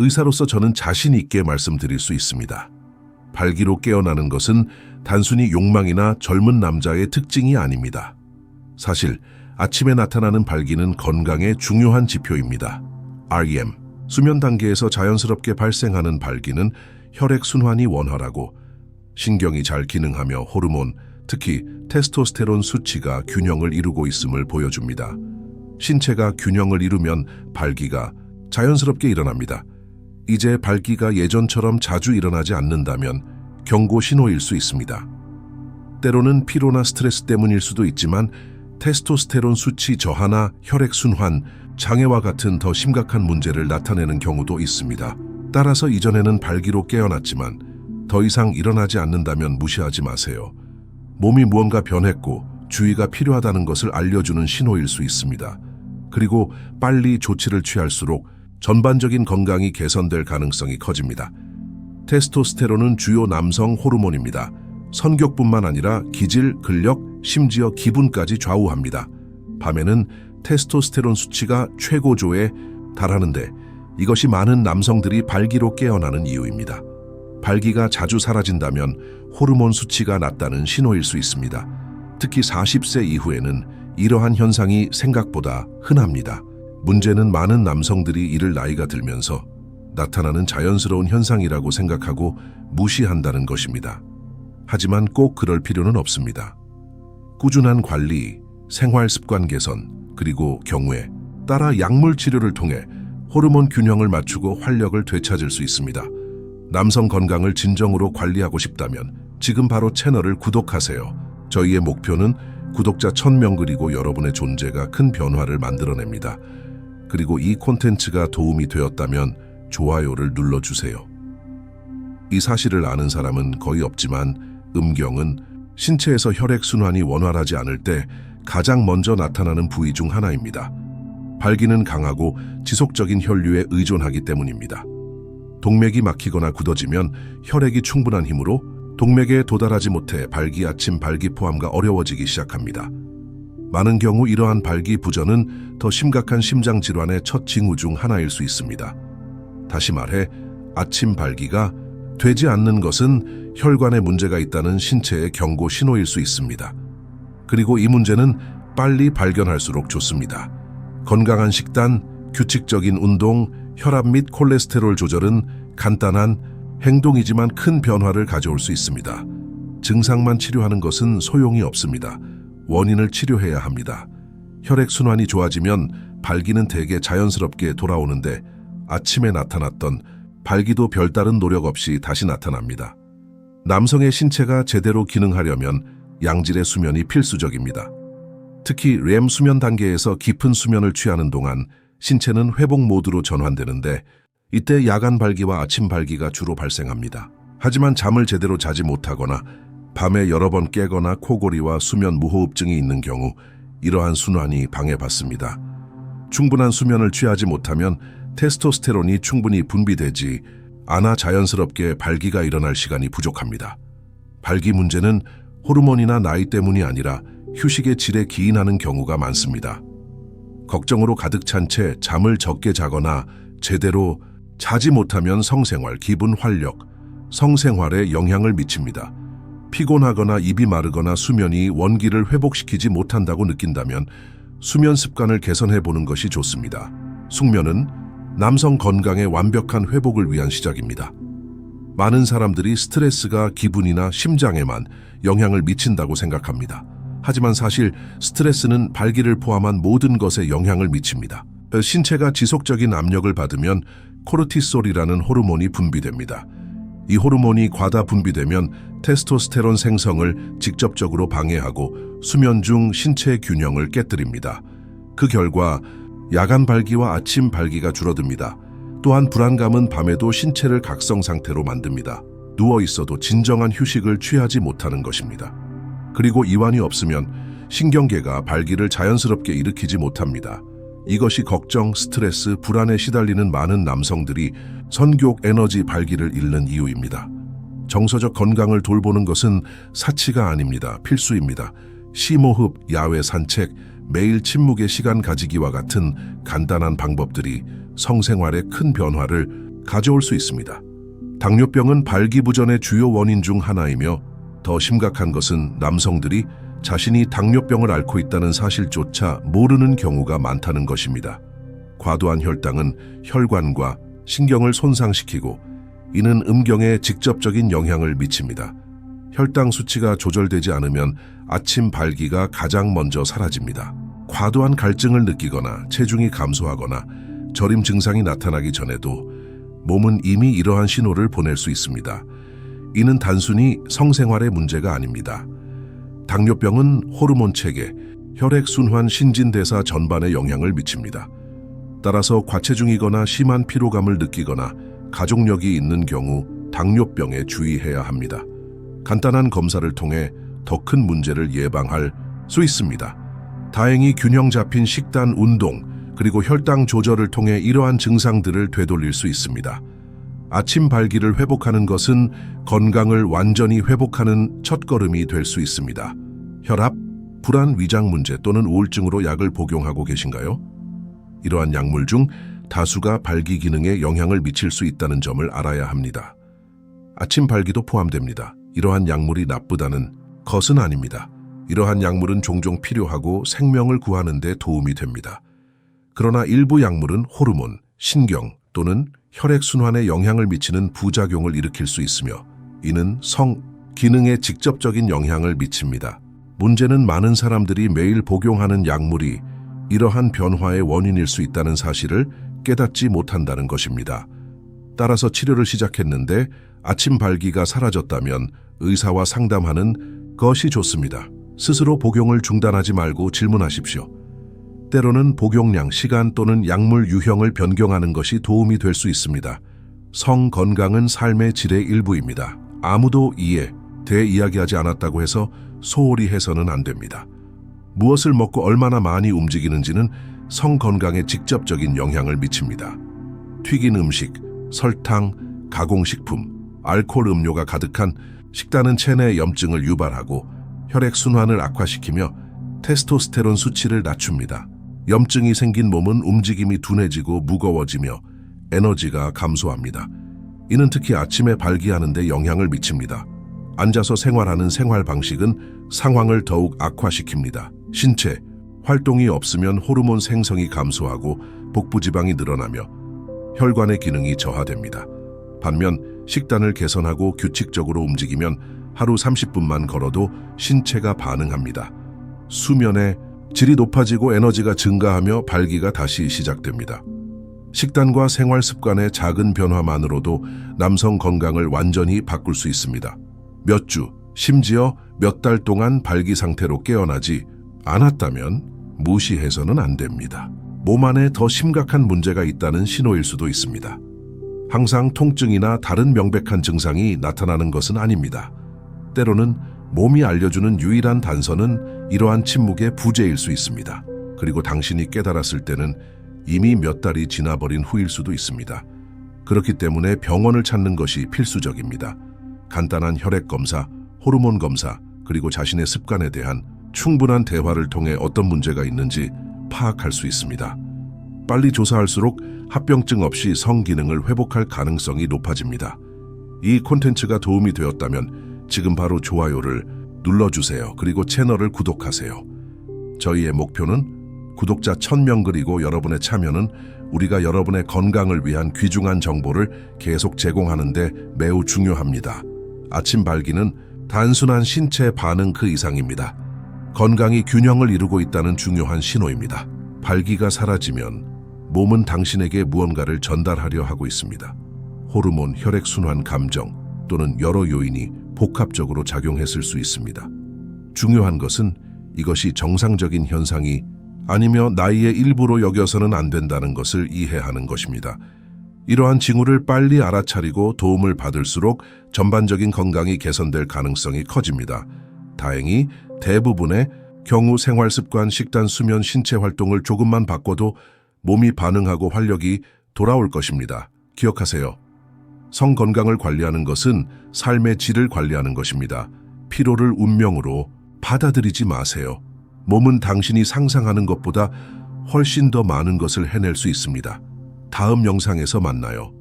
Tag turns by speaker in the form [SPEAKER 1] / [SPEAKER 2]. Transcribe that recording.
[SPEAKER 1] 의사로서 저는 자신 있게 말씀드릴 수 있습니다. 발기로 깨어나는 것은 단순히 욕망이나 젊은 남자의 특징이 아닙니다. 사실 아침에 나타나는 발기는 건강의 중요한 지표입니다. REM, 수면 단계에서 자연스럽게 발생하는 발기는 혈액순환이 원활하고 신경이 잘 기능하며 호르몬, 특히 테스토스테론 수치가 균형을 이루고 있음을 보여줍니다. 신체가 균형을 이루면 발기가 자연스럽게 일어납니다. 이제 발기가 예전처럼 자주 일어나지 않는다면 경고 신호일 수 있습니다. 때로는 피로나 스트레스 때문일 수도 있지만 테스토스테론 수치 저하나 혈액순환, 장애와 같은 더 심각한 문제를 나타내는 경우도 있습니다. 따라서 이전에는 발기로 깨어났지만 더 이상 일어나지 않는다면 무시하지 마세요. 몸이 무언가 변했고 주의가 필요하다는 것을 알려주는 신호일 수 있습니다. 그리고 빨리 조치를 취할수록 전반적인 건강이 개선될 가능성이 커집니다. 테스토스테론은 주요 남성 호르몬입니다. 성격뿐만 아니라 기질, 근력, 심지어 기분까지 좌우합니다. 밤에는 테스토스테론 수치가 최고조에 달하는데 이것이 많은 남성들이 발기로 깨어나는 이유입니다. 발기가 자주 사라진다면 호르몬 수치가 낮다는 신호일 수 있습니다. 특히 40세 이후에는 이러한 현상이 생각보다 흔합니다. 문제는 많은 남성들이 이를 나이가 들면서 나타나는 자연스러운 현상이라고 생각하고 무시한다는 것입니다. 하지만 꼭 그럴 필요는 없습니다. 꾸준한 관리, 생활 습관 개선, 그리고 경우에 따라 약물 치료를 통해 호르몬 균형을 맞추고 활력을 되찾을 수 있습니다. 남성 건강을 진정으로 관리하고 싶다면 지금 바로 채널을 구독하세요. 저희의 목표는 구독자 1000명 그리고 여러분의 존재가 큰 변화를 만들어냅니다. 그리고 이 콘텐츠가 도움이 되었다면 좋아요를 눌러주세요. 이 사실을 아는 사람은 거의 없지만 음경은 신체에서 혈액순환이 원활하지 않을 때 가장 먼저 나타나는 부위 중 하나입니다. 발기는 강하고 지속적인 혈류에 의존하기 때문입니다. 동맥이 막히거나 굳어지면 혈액이 충분한 힘으로 동맥에 도달하지 못해 발기 아침 발기포함과 어려워지기 시작합니다. 많은 경우 이러한 발기 부전은 더 심각한 심장 질환의 첫 징후 중 하나일 수 있습니다. 다시 말해 아침 발기가 되지 않는 것은 혈관에 문제가 있다는 신체의 경고 신호일 수 있습니다. 그리고 이 문제는 빨리 발견할수록 좋습니다. 건강한 식단, 규칙적인 운동, 혈압 및 콜레스테롤 조절은 간단한 행동이지만 큰 변화를 가져올 수 있습니다. 증상만 치료하는 것은 소용이 없습니다. 원인을 치료해야 합니다. 혈액순환이 좋아지면 발기는 대개 자연스럽게 돌아오는데 아침에 나타났던 발기도 별다른 노력 없이 다시 나타납니다. 남성의 신체가 제대로 기능하려면 양질의 수면이 필수적입니다. 특히 REM 수면 단계에서 깊은 수면을 취하는 동안 신체는 회복 모드로 전환되는데 이때 야간 발기와 아침 발기가 주로 발생합니다. 하지만 잠을 제대로 자지 못하거나 밤에 여러 번 깨거나 코골이와 수면 무호흡증이 있는 경우 이러한 순환이 방해받습니다. 충분한 수면을 취하지 못하면 테스토스테론이 충분히 분비되지 않아 자연스럽게 발기가 일어날 시간이 부족합니다. 발기 문제는 호르몬이나 나이 때문이 아니라 휴식의 질에 기인하는 경우가 많습니다. 걱정으로 가득 찬 채 잠을 적게 자거나 제대로 자지 못하면 성생활, 기분, 활력, 성생활에 영향을 미칩니다. 피곤하거나 입이 마르거나 수면이 원기를 회복시키지 못한다고 느낀다면 수면 습관을 개선해 보는 것이 좋습니다. 숙면은 남성 건강의 완벽한 회복을 위한 시작입니다. 많은 사람들이 스트레스가 기분이나 심장에만 영향을 미친다고 생각합니다. 하지만 사실 스트레스는 발기를 포함한 모든 것에 영향을 미칩니다. 신체가 지속적인 압력을 받으면 코르티솔이라는 호르몬이 분비됩니다. 이 호르몬이 과다 분비되면 테스토스테론 생성을 직접적으로 방해하고 수면 중 신체 균형을 깨뜨립니다. 그 결과 야간 발기와 아침 발기가 줄어듭니다. 또한 불안감은 밤에도 신체를 각성 상태로 만듭니다. 누워 있어도 진정한 휴식을 취하지 못하는 것입니다. 그리고 이완이 없으면 신경계가 발기를 자연스럽게 일으키지 못합니다. 이것이 걱정, 스트레스, 불안에 시달리는 많은 남성들이 선교육 에너지 발기를 잃는 이유입니다. 정서적 건강을 돌보는 것은 사치가 아닙니다. 필수입니다. 심호흡, 야외 산책, 매일 침묵의 시간 가지기와 같은 간단한 방법들이 성생활에 큰 변화를 가져올 수 있습니다. 당뇨병은 발기부전의 주요 원인 중 하나이며 더 심각한 것은 남성들이 자신이 당뇨병을 앓고 있다는 사실조차 모르는 경우가 많다는 것입니다. 과도한 혈당은 혈관과 신경을 손상시키고 이는 음경에 직접적인 영향을 미칩니다. 혈당 수치가 조절되지 않으면 아침 발기가 가장 먼저 사라집니다. 과도한 갈증을 느끼거나 체중이 감소하거나 저림 증상이 나타나기 전에도 몸은 이미 이러한 신호를 보낼 수 있습니다. 이는 단순히 성생활의 문제가 아닙니다. 당뇨병은 호르몬 체계, 혈액순환, 신진대사 전반에 영향을 미칩니다. 따라서 과체중이거나 심한 피로감을 느끼거나 가족력이 있는 경우 당뇨병에 주의해야 합니다. 간단한 검사를 통해 더 큰 문제를 예방할 수 있습니다. 다행히 균형 잡힌 식단, 운동, 그리고 혈당 조절을 통해 이러한 증상들을 되돌릴 수 있습니다. 아침 발기를 회복하는 것은 건강을 완전히 회복하는 첫걸음이 될 수 있습니다. 혈압, 불안, 위장 문제 또는 우울증으로 약을 복용하고 계신가요? 이러한 약물 중 다수가 발기 기능에 영향을 미칠 수 있다는 점을 알아야 합니다. 아침 발기도 포함됩니다. 이러한 약물이 나쁘다는 것은 아닙니다. 이러한 약물은 종종 필요하고 생명을 구하는 데 도움이 됩니다. 그러나 일부 약물은 호르몬, 신경 또는 혈액순환에 영향을 미치는 부작용을 일으킬 수 있으며 이는 성 기능에 직접적인 영향을 미칩니다. 문제는 많은 사람들이 매일 복용하는 약물이 이러한 변화의 원인일 수 있다는 사실을 깨닫지 못한다는 것입니다. 따라서 치료를 시작했는데 아침 발기가 사라졌다면 의사와 상담하는 것이 좋습니다. 스스로 복용을 중단하지 말고 질문하십시오. 때로는 복용량, 시간 또는 약물 유형을 변경하는 것이 도움이 될 수 있습니다. 성 건강은 삶의 질의 일부입니다. 아무도 대이야기하지 않았다고 해서 소홀히 해서는 안 됩니다. 무엇을 먹고 얼마나 많이 움직이는지는 성 건강에 직접적인 영향을 미칩니다. 튀긴 음식, 설탕, 가공식품, 알코올 음료가 가득한 식단은 체내 염증을 유발하고 혈액순환을 악화시키며 테스토스테론 수치를 낮춥니다. 염증이 생긴 몸은 움직임이 둔해지고 무거워지며 에너지가 감소합니다. 이는 특히 아침에 발기하는 데 영향을 미칩니다. 앉아서 생활하는 생활 방식은 상황을 더욱 악화시킵니다. 신체, 활동이 없으면 호르몬 생성이 감소하고 복부지방이 늘어나며 혈관의 기능이 저하됩니다. 반면 식단을 개선하고 규칙적으로 움직이면 하루 30분만 걸어도 신체가 반응합니다. 수면의 질이 높아지고 에너지가 증가하며 발기가 다시 시작됩니다. 식단과 생활 습관의 작은 변화만으로도 남성 건강을 완전히 바꿀 수 있습니다. 몇 주, 심지어 몇 달 동안 발기 상태로 깨어나지 않았다면 무시해서는 안 됩니다. 몸 안에 더 심각한 문제가 있다는 신호일 수도 있습니다. 항상 통증이나 다른 명백한 증상이 나타나는 것은 아닙니다. 때로는 몸이 알려주는 유일한 단서는 이러한 침묵의 부재일 수 있습니다. 그리고 당신이 깨달았을 때는 이미 몇 달이 지나버린 후일 수도 있습니다. 그렇기 때문에 병원을 찾는 것이 필수적입니다. 간단한 혈액 검사, 호르몬 검사, 그리고 자신의 습관에 대한 충분한 대화를 통해 어떤 문제가 있는지 파악할 수 있습니다. 빨리 조사할수록 합병증 없이 성기능을 회복할 가능성이 높아집니다. 이 콘텐츠가 도움이 되었다면 지금 바로 좋아요를 눌러주세요. 그리고 채널을 구독하세요. 저희의 목표는 구독자 1000명 그리고 여러분의 참여는 우리가 여러분의 건강을 위한 귀중한 정보를 계속 제공하는 데 매우 중요합니다. 아침 발기는 단순한 신체 반응 그 이상입니다. 건강이 균형을 이루고 있다는 중요한 신호입니다. 발기가 사라지면 몸은 당신에게 무언가를 전달하려 하고 있습니다. 호르몬, 혈액순환, 감정 또는 여러 요인이 복합적으로 작용했을 수 있습니다. 중요한 것은 이것이 정상적인 현상이 아니며 나이의 일부로 여겨서는 안 된다는 것을 이해하는 것입니다. 이러한 징후를 빨리 알아차리고 도움을 받을수록 전반적인 건강이 개선될 가능성이 커집니다. 다행히 대부분의 경우 생활 습관, 식단, 수면, 신체 활동을 조금만 바꿔도 몸이 반응하고 활력이 돌아올 것입니다. 기억하세요. 성 건강을 관리하는 것은 삶의 질을 관리하는 것입니다. 피로를 운명으로 받아들이지 마세요. 몸은 당신이 상상하는 것보다 훨씬 더 많은 것을 해낼 수 있습니다. 다음 영상에서 만나요.